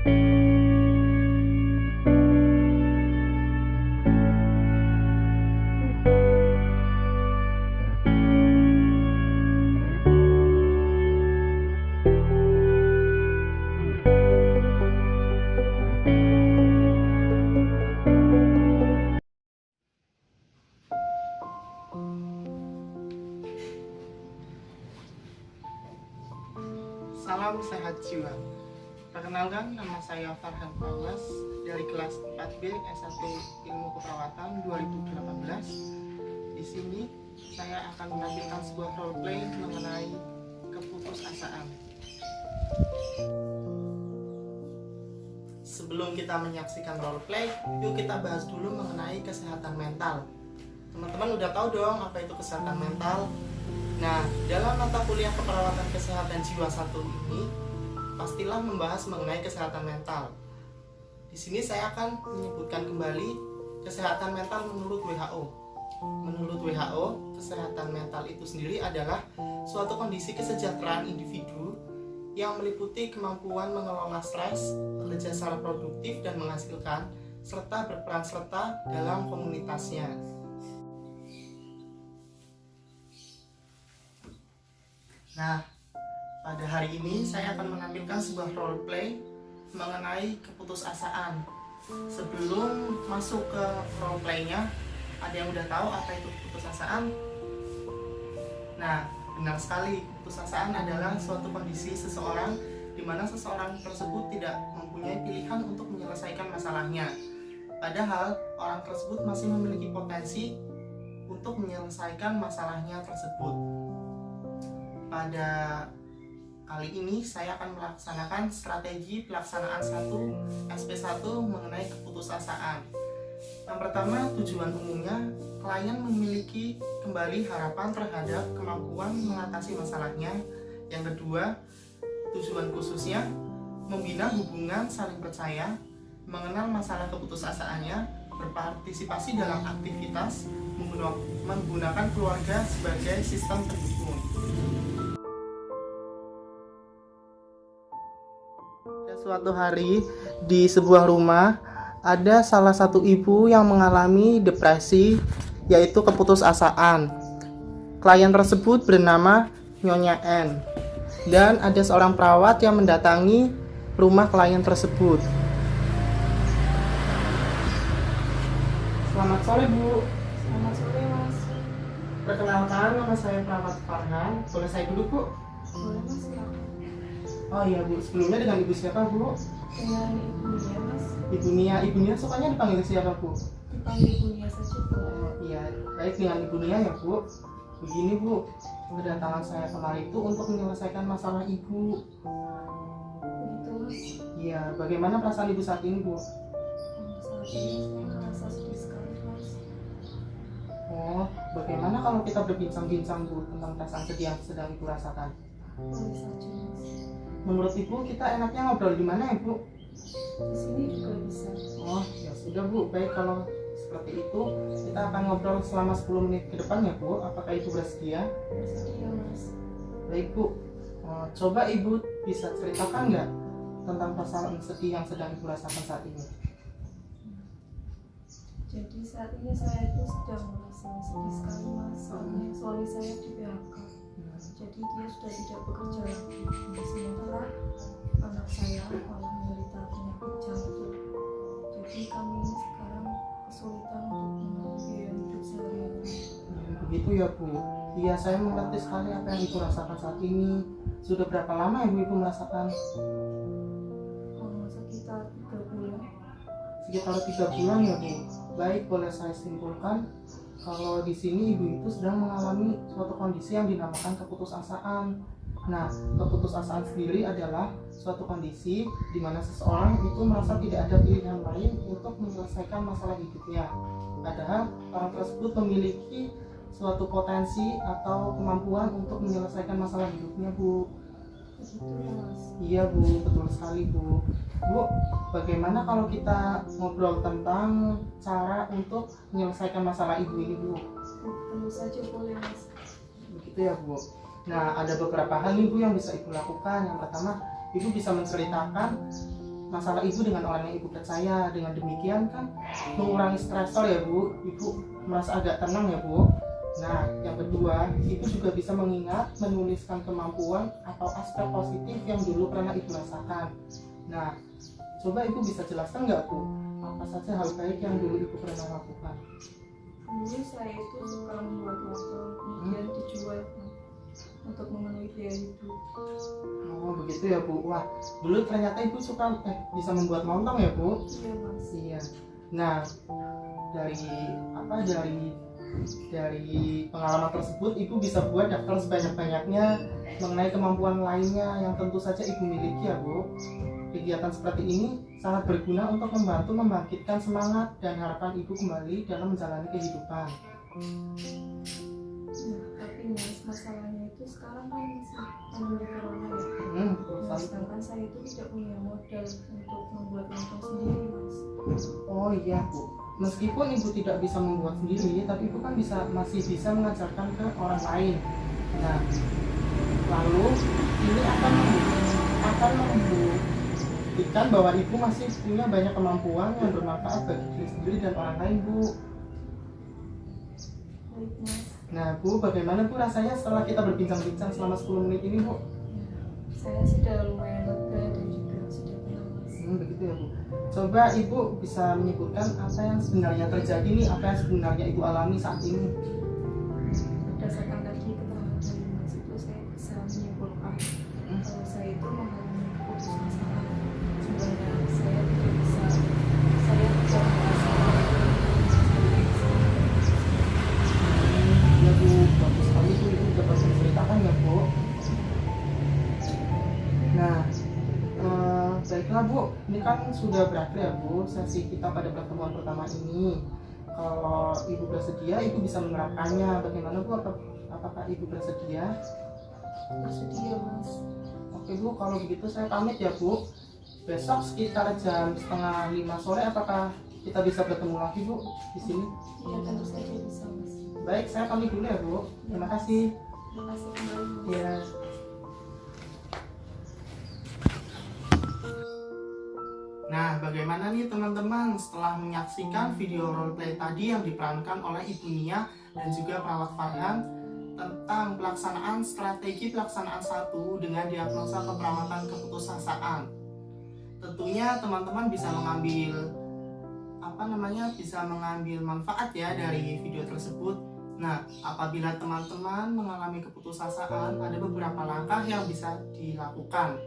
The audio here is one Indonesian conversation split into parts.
Salam sehat jiwa. Perkenalkan, nama saya Farhan Fawaz dari kelas 4B S1 Ilmu Keperawatan 2018. Di sini saya akan menampilkan sebuah roleplay mengenai keputusasaan. Sebelum kita menyaksikan roleplay, yuk kita bahas dulu mengenai kesehatan mental. Teman-teman udah tahu dong apa itu kesehatan mental? Nah, dalam mata kuliah keperawatan kesehatan jiwa 1 ini, pastilah membahas mengenai kesehatan mental. Di sini saya akan menyebutkan kembali kesehatan mental menurut WHO. Menurut WHO, kesehatan mental itu sendiri adalah suatu kondisi kesejahteraan individu yang meliputi kemampuan mengelola stres, bekerja secara produktif dan menghasilkan, serta berperan serta dalam komunitasnya. Nah, pada hari ini saya akan menampilkan sebuah roleplay mengenai keputusasaan. Sebelum masuk ke roleplaynya, ada yang udah tahu apa itu keputusasaan? Nah, benar sekali, keputusasaan adalah suatu kondisi seseorang di mana seseorang tersebut tidak mempunyai pilihan untuk menyelesaikan masalahnya. Padahal orang tersebut masih memiliki potensi untuk menyelesaikan masalahnya tersebut. Pada kali ini saya akan melaksanakan strategi pelaksanaan 1 SP1 mengenai keputusasaan. Yang pertama, tujuan umumnya klien memiliki kembali harapan terhadap kemampuan mengatasi masalahnya. Yang kedua, tujuan khususnya membina hubungan saling percaya, mengenal masalah keputusasaannya, berpartisipasi dalam aktivitas, menggunakan keluarga sebagai sistem pendukung. Suatu hari di sebuah rumah ada salah satu ibu yang mengalami depresi, yaitu keputusasaan. Klien tersebut bernama Nyonya N, dan ada seorang perawat yang mendatangi rumah klien tersebut. Selamat sore, Bu. Selamat sore, Mas. Perkenalkan, nama saya perawat Farhan. Boleh saya duduk, Bu? Boleh, Mas, silakan. Oh iya, Bu. Sebelumnya dengan Ibu siapa, Bu? Dengan Ibu Nia, Mas. Ibu Nia. Ibu Nia sukanya dipanggil siapa, Bu? Dipanggil Ibu Nia saja, Bu. Iya, baik, dengan Ibu Nia ya, Bu. Begini, Bu, kedatangan saya kemari itu untuk menyelesaikan masalah Ibu. Begitu, Mas. Iya, bagaimana perasaan Ibu saat ini, Bu? Saat ini saya merasa sedih sekali, Mas. Oh, bagaimana kalau kita berbincang-bincang, Bu, tentang perasaan sedih yang sedang Ibu rasakan? Boleh saja, Mas. Menurut Ibu, kita enaknya ngobrol di mana ya, Bu? Di sini juga bisa. Oh, ya sudah, Bu. Baik, kalau seperti itu, kita akan ngobrol selama 10 menit ke depan ya, Bu. Apakah Ibu bersedia? Bersedia, Mas. Baik, Bu. Coba Ibu bisa ceritakan nggak tentang perasaan sedih yang sedang Ibu rasakan saat ini? Jadi saat ini saya itu sedang merasa sedih sekali, Mas. Soalnya suami saya di PHK. Jadi dia sudah tidak bekerja lagi. Sementara anak saya malah menderita penyakit jantung. Jadi kami ini sekarang kesulitan untuk biaya hidup sehari-hari. Begitu ya, Bu. Iya, saya mengerti sekali apa yang Ibu rasakan saat ini. Sudah berapa lama Ibu merasakan? Sekitar 3 bulan. Sekitar 3 bulan ya, Bu. Baik, boleh saya simpulkan kalau di sini Ibu itu sedang mengalami suatu kondisi yang dinamakan keputusasaan. Nah, keputusasaan sendiri adalah suatu kondisi di mana seseorang itu merasa tidak ada pilihan lain untuk menyelesaikan masalah hidupnya. Padahal orang tersebut memiliki suatu potensi atau kemampuan untuk menyelesaikan masalah hidupnya, Bu. Begitu ya, Mas. Iya, Bu, betul sekali, Bu. Bu, bagaimana kalau kita ngobrol tentang cara untuk menyelesaikan masalah Ibu ini, Bu? Tentu saja boleh, Mas. Begitu ya, Bu. Nah, ada beberapa hal nih, Bu, yang bisa Ibu lakukan. Yang pertama, Ibu bisa menceritakan masalah ibu dengan orang yang ibu percaya. Dengan demikian kan mengurangi stresor ya Bu, ibu merasa agak tenang ya Bu. Nah, yang kedua, ibu juga bisa mengingat, menuliskan kemampuan atau aspek positif yang dulu pernah ibu rasakan. Nah, coba ibu bisa jelaskan nggak Bu, apa saja hal baik yang dulu ibu pernah lakukan? Dulu saya itu suka membuat lontong, kemudian dijual untuk memenuhi biaya hidup. Oh begitu ya Bu. Wah, dulu ternyata ibu suka bisa membuat lontong ya Bu? Iya Mas. Iya. Nah, dari pengalaman tersebut ibu bisa buat daftar sebanyak-banyaknya mengenai kemampuan lainnya yang tentu saja ibu miliki ya Bu. Kegiatan seperti ini sangat berguna untuk membantu membangkitkan semangat dan harapan ibu kembali dalam menjalani kehidupan. Nah, tapi Mas, masalahnya itu sekarang kan masih pandemi corona ya. Betul Nah, sekali. sedangkan saya itu tidak punya modal untuk membuat lontong sendiri Mas. Oh iya Bu, meskipun ibu tidak bisa membuat sendiri, tapi ibu kan masih bisa mengajarkan ke orang lain. Nah, lalu ini akan membuktikan bahwa ibu masih punya banyak kemampuan yang bermanfaat bagi diri sendiri dan orang lain Bu. Baik Mas. Nah Bu, bagaimana Bu rasanya setelah kita berbincang-bincang selama 10 menit ini Bu? Nah, saya sudah lumayan lega dan juga sudah tenang Mas. Begitu ya Bu. Coba ibu bisa menyebutkan apa yang sebenarnya terjadi nih, apa yang sebenarnya ibu alami saat ini. Berdasarkan tadi keterangan dari Mas itu saya bisa menyimpulkan kalau saya itu mengalami putus asa. Sebenarnya saya tidak bisa, saya tidak merasa Ya Bu, bagus sekali Bu, ibu dapat menceritakan ya Bu. Nah, baiklah Bu, ini kan sudah berakhir ya Bu sesi kita pada pertemuan pertama ini. Kalau ibu bersedia, ibu bisa menerapkannya. Bagaimana Bu? Apakah ibu bersedia? bersedia Mas. Oke Bu, kalau begitu saya pamit ya Bu. Besok sekitar jam 4:30 sore, apakah kita bisa bertemu lagi Bu di sini? Ya tentu saja bisa Mas. Baik, saya pamit dulu ya Bu. Terima kasih. Terima kasih kembali Mas. Ya. Nah, bagaimana nih teman-teman setelah menyaksikan video roleplay tadi yang diperankan oleh Ibu Nia dan juga perawat Farhan tentang pelaksanaan strategi pelaksanaan 1 dengan diagnosa keperawatan keputusasaan. Tentunya teman-teman bisa mengambil manfaat ya dari video tersebut. Nah, apabila teman-teman mengalami keputusasaan, ada beberapa langkah yang bisa dilakukan.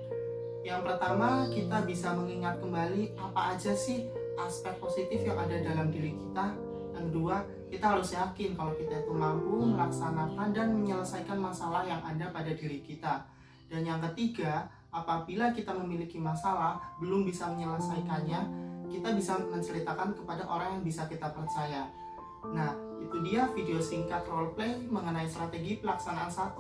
Yang pertama, kita bisa mengingat kembali apa aja sih aspek positif yang ada dalam diri kita. Yang kedua, kita harus yakin kalau kita itu mampu melaksanakan dan menyelesaikan masalah yang ada pada diri kita. Dan yang ketiga, apabila kita memiliki masalah belum bisa menyelesaikannya, kita bisa menceritakan kepada orang yang bisa kita percaya. Nah, itu dia video singkat roleplay mengenai strategi pelaksanaan 1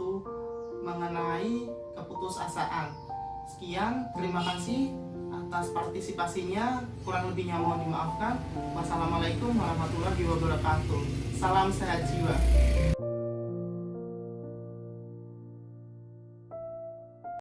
mengenai keputusasaan. Sekian, terima kasih atas partisipasinya. Kurang lebihnya mohon dimaafkan. Wassalamualaikum warahmatullahi wabarakatuh. Salam sehat jiwa.